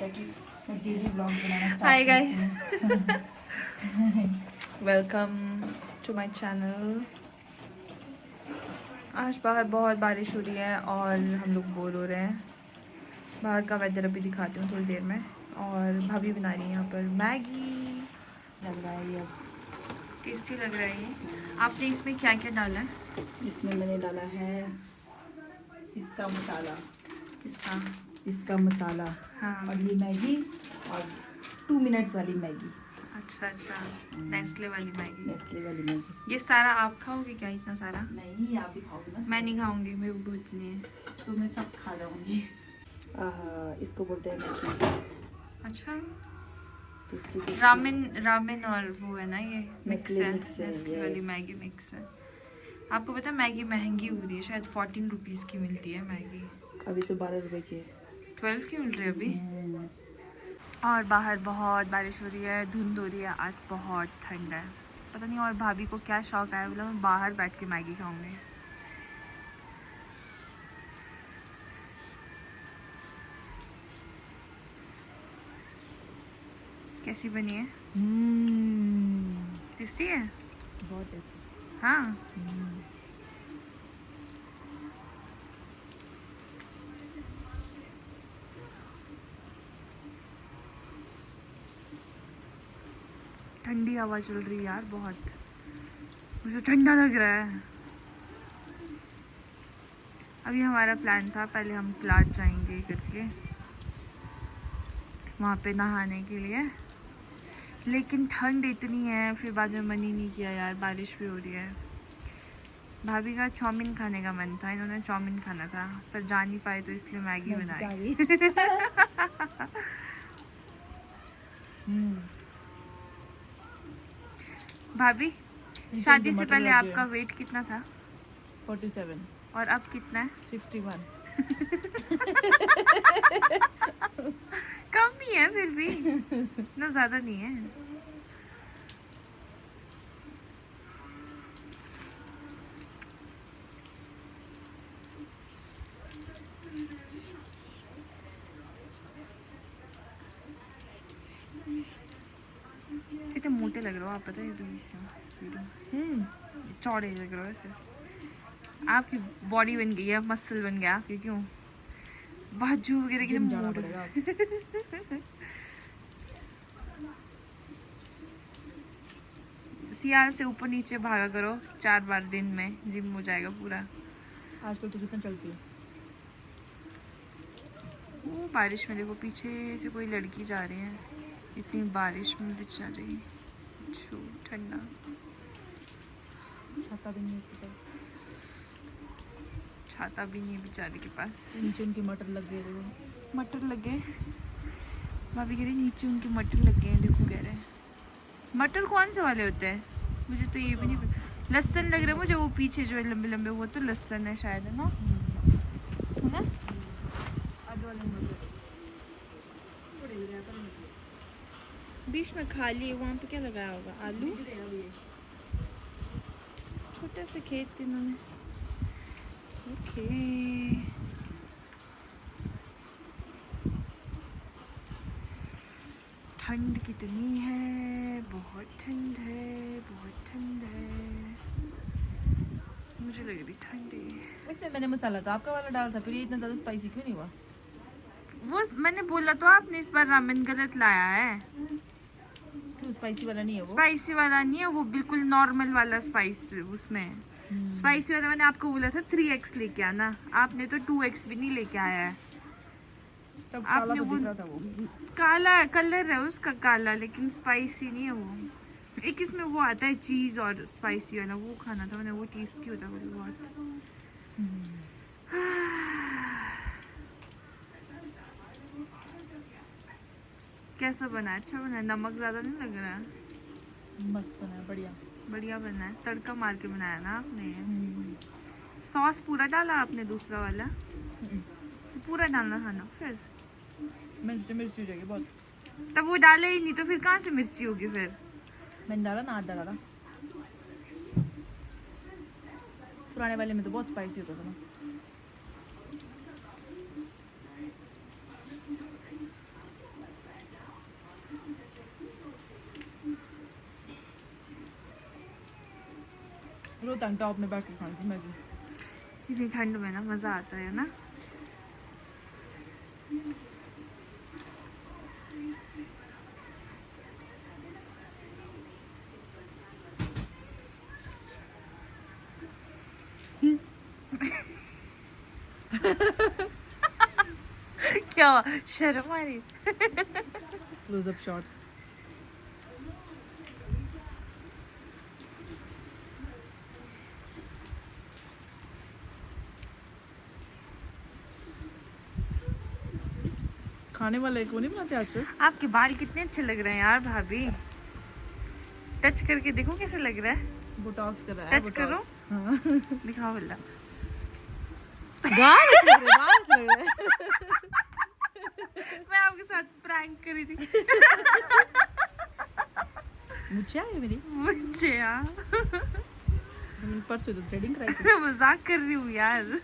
लगता है कि मैं डेली ब्लॉग बनाना स्टार्ट हाय गाइस, हूँ। Welcome to my channel. आज बाहर बहुत बारिश हो रही है और हम लोग बोर हो रहे हैं। बाहर का वेदर अभी दिखाती हूँ थोड़ी देर में। और भाभी बना रही है यहाँ पर मैगी। लग रहा है ये टेस्टी लग रहा है ये। आपने इसमें क्या क्या डाला है? इसमें मैंने डाला है इसका मसाला, किसका? इसका मसाला हाँ। और ये मैगी और 2 मिनट्स वाली मैगी, अच्छा अच्छा, नेस्ले वाली मैगी। नेस्ले वाली मैगी। ये सारा आप खाओगे क्या, इतना सारा? नहीं, आप भी खाओगे ना। मैं नहीं खाऊंगी, मेरे को भूख नहीं है। तो मैं सब खा जाऊंगी। इसको बोलते हैं मैगी। अच्छा, टेस्टी रामेन और वो है ना, ये मिक्स है, नेस्ले वाली yes। मैगी मिक्स है। आपको पता है मैगी महंगी हो रही है, शायद 14 रुपीज़ की मिलती है मैगी। अभी तो 12 रुपए की है। 12 की मिल रही है अभी। और बाहर बहुत बारिश हो रही है, धुंध हो रही है, आज बहुत ठंड है। पता नहीं और भाभी को क्या शौक आया, बोला मैं बाहर बैठ के मैगी खाऊंगी। कैसी बनी है? टेस्टी है, बहुत टेस्टी। हाँ। ठंडी हवा चल रही है यार बहुत, मुझे ठंडा लग रहा है। अभी हमारा प्लान था पहले हम क्लास जाएंगे करके वहाँ पे नहाने के लिए, लेकिन ठंड इतनी है फिर बाद में मन ही नहीं किया यार, बारिश भी हो रही है। भाभी का चाउमीन खाने का मन था, इन्होंने चाउमीन खाना था पर जा नहीं पाए तो इसलिए मैगी बनाई। भाभी, शादी से पहले आपका वेट कितना था? 47 और अब कितना है? 61। कम ही है फिर भी, ना ज़्यादा नहीं है। इतने मोटे लग रहे हो आप, पता है चौड़े लग रहे हो ऐसे। आपकी बॉडी बन गई है, मसल बन गया आपकी, क्यों? बाजू वगैरह की मोटे। सियाल से ऊपर नीचे भागा करो 4 बार दिन में, जिम हो जाएगा पूरा। आजकल तो कितना चलती है। वो बारिश में देखो, पीछे से कोई लड़की जा रही है, इतनी बारिश में बेचारी, ठंडा। छाता भी नहीं है उसके पास। छाता भी नहीं है बेचारी के पास। नीचे उनके मटर लग गए। देखो मटर लग गए, भाभी कह रही नीचे उनके मटर लग गए हैं, देखो कह रहे हैं। मटर कौन से वाले होते हैं? मुझे तो ये भी नहीं पता। लहसुन लग रहा है मुझे, वो पीछे जो है लंबे लंबे, वो तो लहसुन है शायद, है ना? है ना? बीच में खाली है, वहाँ पे क्या लगाया होगा? आलू, छोटे से खेत इन्होंने। ओके। ठंड कितनी है, बहुत ठंड है, बहुत ठंड है, मुझे लग रही ठंडी। इसमें मैंने मसाला तो आपका वाला डाला था, फिर ये इतना ज़्यादा स्पाइसी क्यों नहीं हुआ? वो मैंने बोला तो, आपने इस बार रामेन गलत लाया है। क्यों स्पाइसी वाला नहीं है वो? स्पाइसी वाला नहीं है वो, बिल्कुल नॉर्मल वाला स्पाइस उसमें। स्पाइसी वाला मैंने आपको बोला था 3x लेके आना, आपने तो 2x भी नहीं लेके आया है। तब आपने काला तो वो दिख रहा था वो। काला कलर है उसका, काला, लेकिन स्पाइसी नहीं है वो। एक इसमें वो आता है चीज़ और स्पाइसी वाला, वो खाना था मैंने, वो टेस्टी होता है बहुत। कैसा बना है? अच्छा बना है? नमक ज़्यादा नहीं लग रहा है? मस्त बना है, बढ़िया बढ़िया बना है, तड़का मार के बनाया ना आपने। सॉस पूरा डाला आपने दूसरा वाला? पूरा डालना था ना फिर। मिर्ची हो जाएगी बहुत। तब वो डाला ही नहीं तो फिर कहाँ से मिर्ची होगी फिर? मैंने डाला ना, आधा डाला। पुराने वाले में तो बहुत स्पाइसी होता था ना। रोहतांग टॉप में बैठ के खानी थी मैगी। इतनी ठंड में ना मज़ा आता है ना। क्या हुआ? शर्म आ रही? Close up shots. खाने वाले को नहीं बनाते आजकल। आपके बाल कितने अच्छे लग रहे हैं यार भाभी। टच करके देखो कैसे लग रहा है। बोटॉक्स कर रहा है। टच करो। हाँ। दिखाओ बल्ला। गाल लग रहे हैं। मैं आपके साथ प्रैंक करी थी। मुझे है मेरी। मुझे यार परसों तो थ्रेडिंग कराई थी। मजाक कर रही हूँ यार।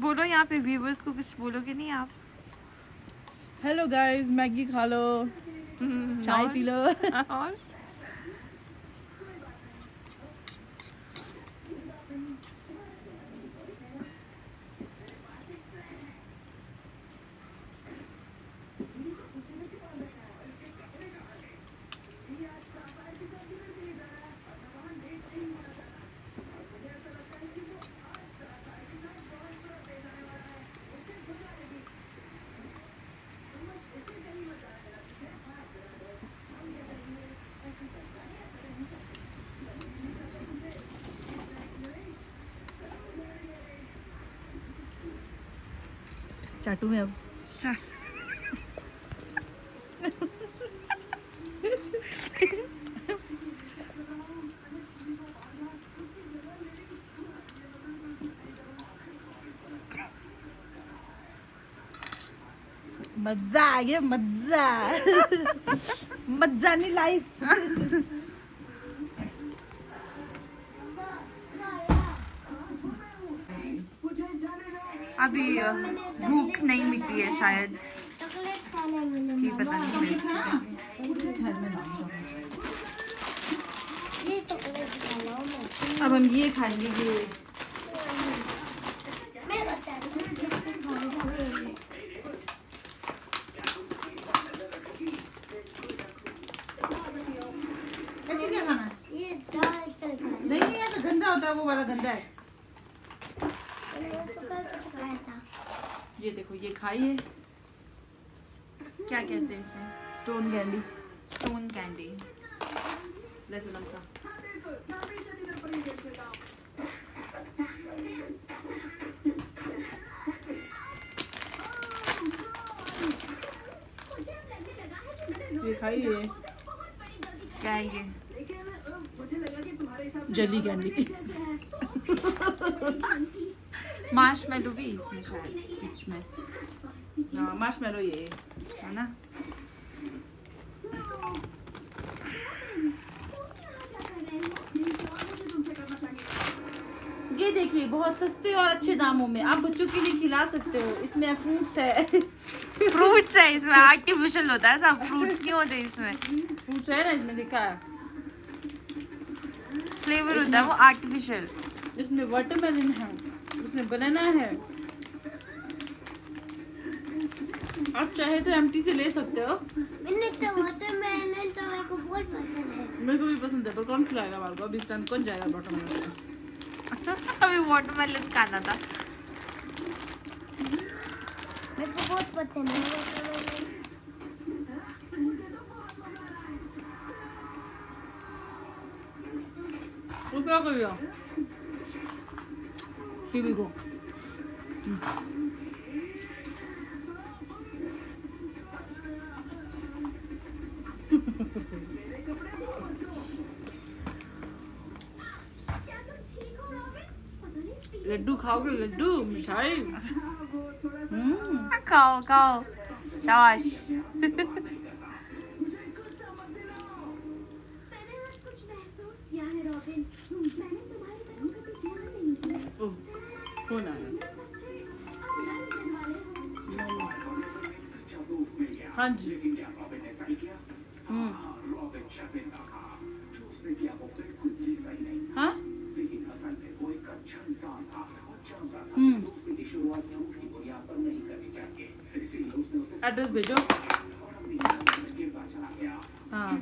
बोलो यहाँ पे व्यूवर्स को कुछ बोलोगे नहीं आप? हेलो गाइस, मैगी खा लो, चाय पी लो। और चाटू में अब मजा आ गया, मजा। मजा नहीं लाइफ। अभी भूख नहीं मिटी है शायद, कि पता नहीं। अब हम ये खाएंगे, ये ऐसे क्या खाना है? नहीं नहीं, ऐसा गंदा होता है, वो वाला गंदा है। ये देखो, ये खाइए। क्या कहते हैं इसे? Stone candy. Stone candy. लहसुन का। ये खाइए। क्या है ये? जली कैंडी। मार्शमेलो भी इसमें शायद बीच में, हाँ, मार्शमेलो ये है ना? ये देखिए, बहुत सस्ते और अच्छे दामों में आप बच्चों के लिए खिला सकते हो। इसमें फ्रूट्स है। फ्रूट्स है इसमें, आर्टिफिशियल होता है सब, फ्रूट्स नहीं होते इसमें। फ्रूट्स है ना इसमें, देखा है। फ्लेवर होता है वो आर्टिफिशियल। इसमें वाटरमेलन है, इसमें बनाना है, आप चाहे तो एम्प्टी से ले सकते हो। मैंने तो मेरे को बहुत पसंद है। मेरे को भी पसंद है, पर कौन खिलाएगा बाल को? अभी इस टाइम कौन जाएगा वाटरमेलन? अभी वाटरमेलन खाना था। मेरे को बहुत पसंद है watermelon। वो क्या कर रहा? टीवी को लड्डू खाओगे? लड्डू मिठाई? खाओ खाओ, शाबाश। ओह, कौन आया? हाँ जी। हाँ? एड्रेस भेजो। हाँ,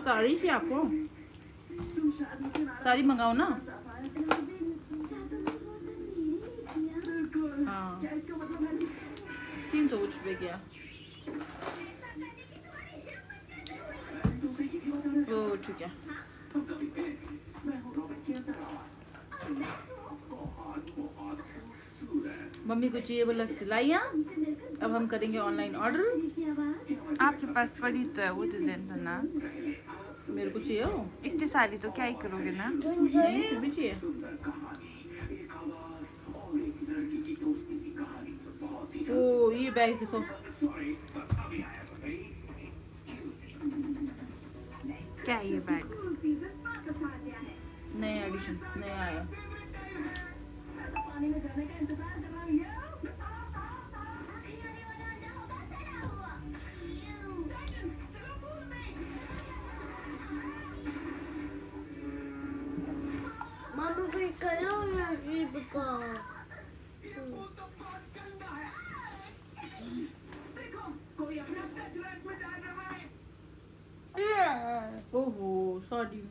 साड़ी थी आपको? साड़ी मंगाओ ना। हाँ, 300 कुछ रुपए किया। वो ठीक है। मम्मी को चाहिए बोला सिलाइयाँ। अब हम करेंगे ऑनलाइन ऑर्डर। आपके पास पड़ी तो है, वो दे देना ना। मेरे को चाहिए हो? इतनी सारी तो क्या ही करोगे ना। नहीं, फिर भी चाहिए। ओ, ये बैग देखो। क्या है ये बैग? नया एडिशन, नया आया। मामा को करो ना ईद को। ओहो, सॉरी।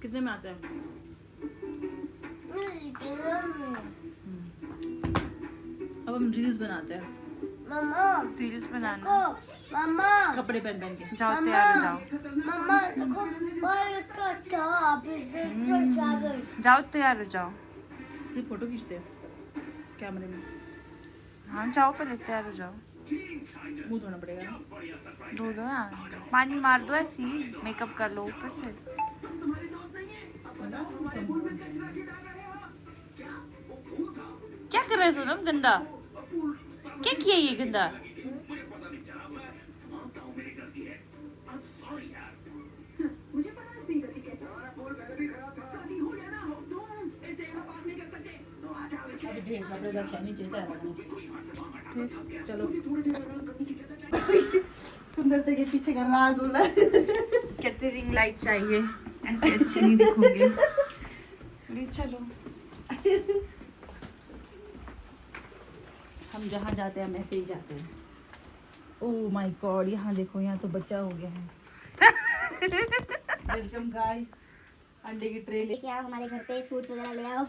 कितने में आता है? अब हम रील्स बनाते हैं। मामा रील्स बनाना। मामा कपड़े पहन पहन के। जाओ तैयार हो जाओ। मामा देखो पर इसका टॉप जाओ तैयार हो जाओ। ये फोटो खींचते हैं कैमरे में। हाँ जाओ, पहले तैयार हो जाओ। मुंह धोना पड़ेगा ना। धो दो यार, पानी मार दो, ऐसी मेकअप कर लो ऊपर से। क्या कर रहे हो सोनम? गंदा क्या किया ये गंदा? अभी ढेर कपड़े रखे नीचे तैयार रखने। चलो। सुंदरता के पीछे का राज हो रहा है। कहते रिंग लाइट चाहिए, ऐसे अच्छे नहीं दिखोगे। ले चलो। हम जहाँ जाते हैं हम ऐसे ही जाते हैं। ओह माय गॉड, यहाँ देखो, यहाँ तो बच्चा हो गया है। Welcome guys. अंडे की ट्रे लेके आओ हमारे घर पे, फ्रूट्स वगैरह ले आओ।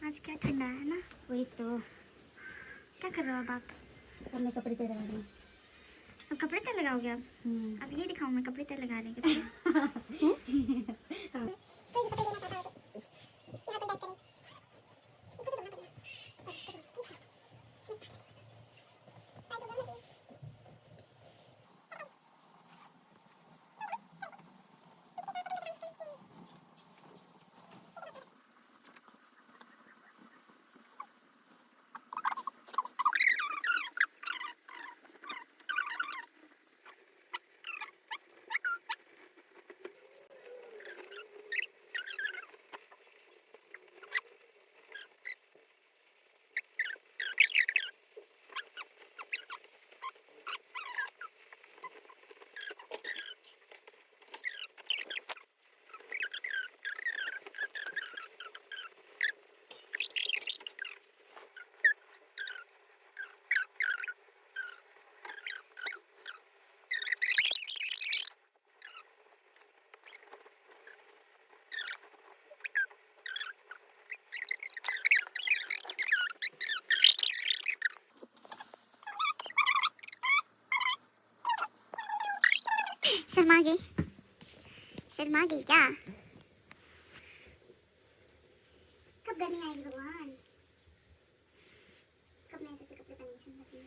आज क्या ठंडा है ना। वही तो। क्या कर रहे हो अब आप? अब मैं कपड़े तैयार लगा रही हूँ। अब कपड़े तैयार लगाओगे आप? अब ये दिखाऊँ मैं कपड़े तैयार लगा रही हूँ। शर्मा गई क्या? कब गर्मी आएगी भगवान? कब मैं ऐसे कपड़े पहनेंगे?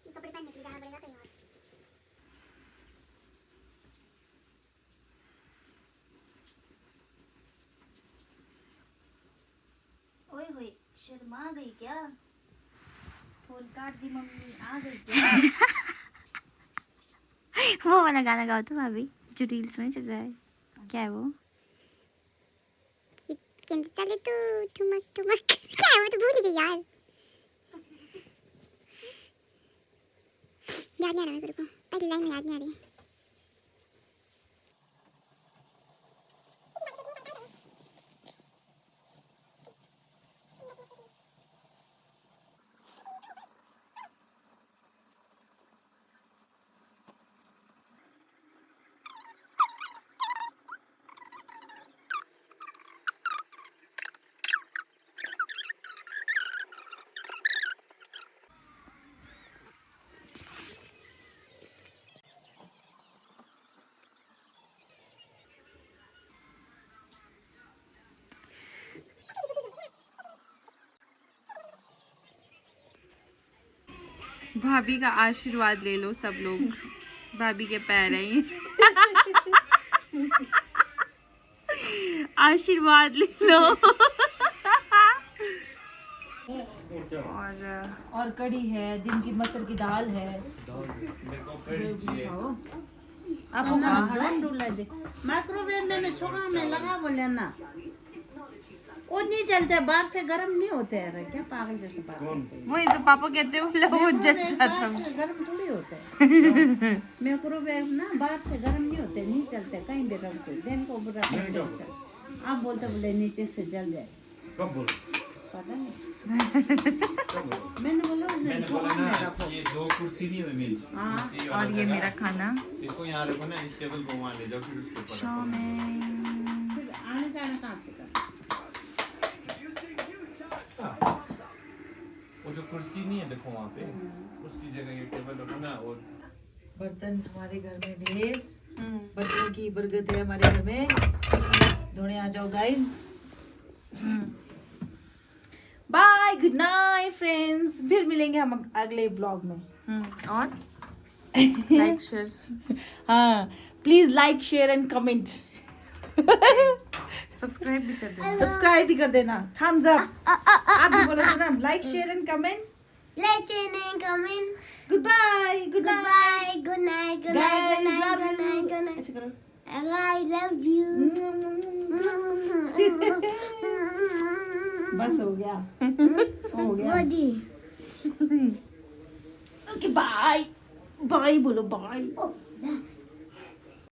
ये कपड़े पहनने के लिए जाना पड़ेगा कहीं और। ओए होए, शर्मा गई क्या? फोन काट दी मम्मी, आ गई क्या? वो वाला गाना गाओ तो भाभी जो रील्स में चल रहा है। क्या है वो? चले तू ठुमक ठुमक क्या है वो? तो भूल ही गई यार। याद नहीं आ रहा मेरे को, पहली लाइन में याद नहीं आ रही। भाभी का आशीर्वाद ले लो सब लोग, भाभी के पैर हैं ये। आशीर्वाद ले लो। और कड़ी है, दिन की मटर की दाल है। आपको माइक्रोवेव में छोका में लगा बोले ना, वो नहीं चलते, बाहर से गर्म नहीं होते हैं। क्या पागल जैसे बात करते हैं। वही तो पापा कहते हैं वो जल जाता बाहर से गर्म थोड़ी होते हैं। माइक्रोवेव ना बाहर से गर्म नहीं होते, नहीं चलते कहीं भी रखते, दिन को रखते। आप बोले नीचे से जल जाए। कब बोल? पता नहीं। मैंने बोला ना ये 2 कुर्सी नहीं है मेरी। कुर्सी और ये मेरा खाना इसको यहाँ रखो ना, इस टेबल को वहाँ ले जाओ, फिर उसके ऊपर शो रखो। में। फिर आने जाने कहाँ से कर? वो जो कुर्सी नहीं है देखो वहाँ पे, उसकी जगह ये टेबल रखो ना। और बर्तन हमारे घर में ढेर, बर्तन की बरकत है हमारे घर में। धोने आ जाओ guys. Bye, good night friends, फिर मिलेंगे हम अगले ब्लॉग में। और लाइक शेयर हाँ, please like share and comment. Subscribe भी कर देना। सब्सक्राइब भी कर देना, थम्स अप। आप भी बोलो तो ना, like share and comment. Let's come in. Good bye, good night Bye. Good night. Good night. Good night. love Good night. you। Good night. ऐसे करो। I love you. बस हो गया, हो गया। Body. ओके बाय, बाय बोलो bye.